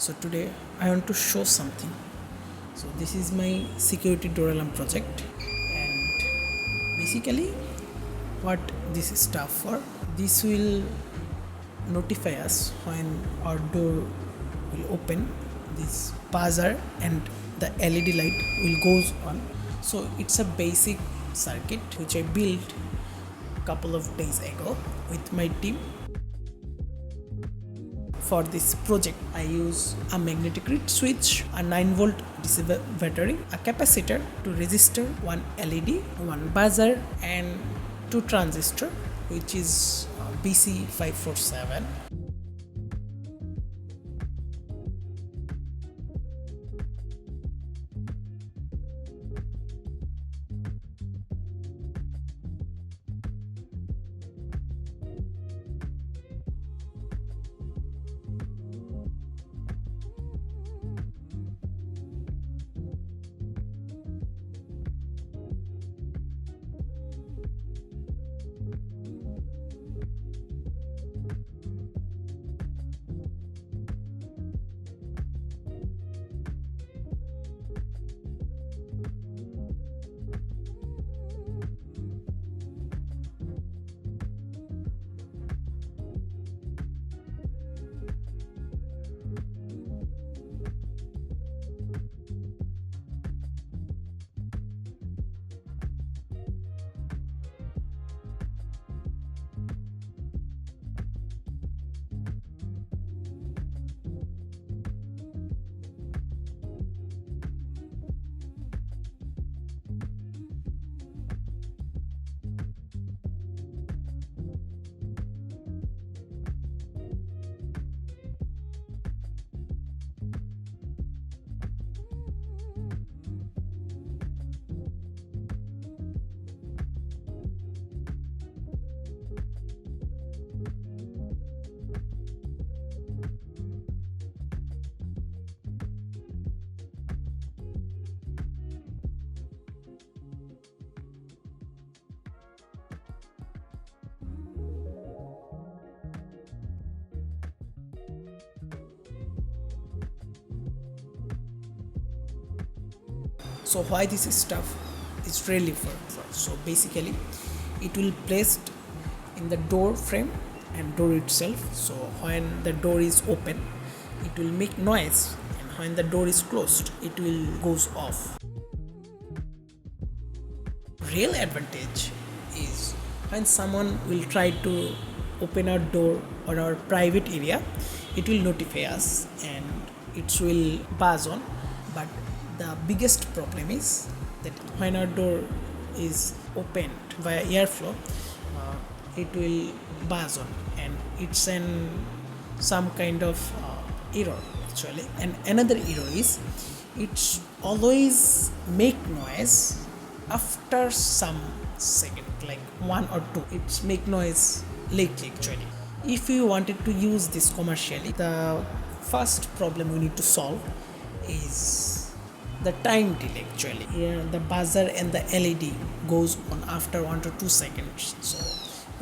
So today I want to show something. So this is my security door alarm project, and basically what this is stuff for. This will notify us when our door will open, this buzzer and the LED light will goes on. So it's a basic circuit which I built a couple of days ago with my team. For this project, I use a magnetic reed switch, a 9-volt DC battery, a capacitor, 2 resistor, 1 LED, 1 buzzer, and 2 transistor, which is BC547. So why this stuff is really for? So basically it will placed in the door frame and door itself. So when the door is open, it will make noise, and when the door is closed, it will goes off. Real advantage is when someone will try to open our door or our private area, it will notify us and it will buzz on. But the biggest problem is that when our door is opened via airflow, it will buzz on, and it's some kind of error actually. And another error is it's always make noise after some second, like 1 or 2. It's make noise lately actually. If you wanted to use this commercially, the first problem we need to solve is the time delay actually. The buzzer and the LED goes on after 1 to 2 seconds, so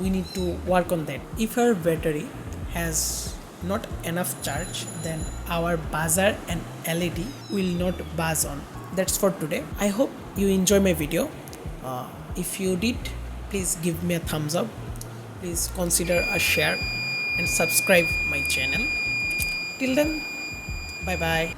we need to work on that. If our battery has not enough charge, then our buzzer and LED will not buzz on. That's for today. I hope you enjoy my video. If you did, please give me a thumbs up. Please consider a share and subscribe my channel. Till then, bye bye.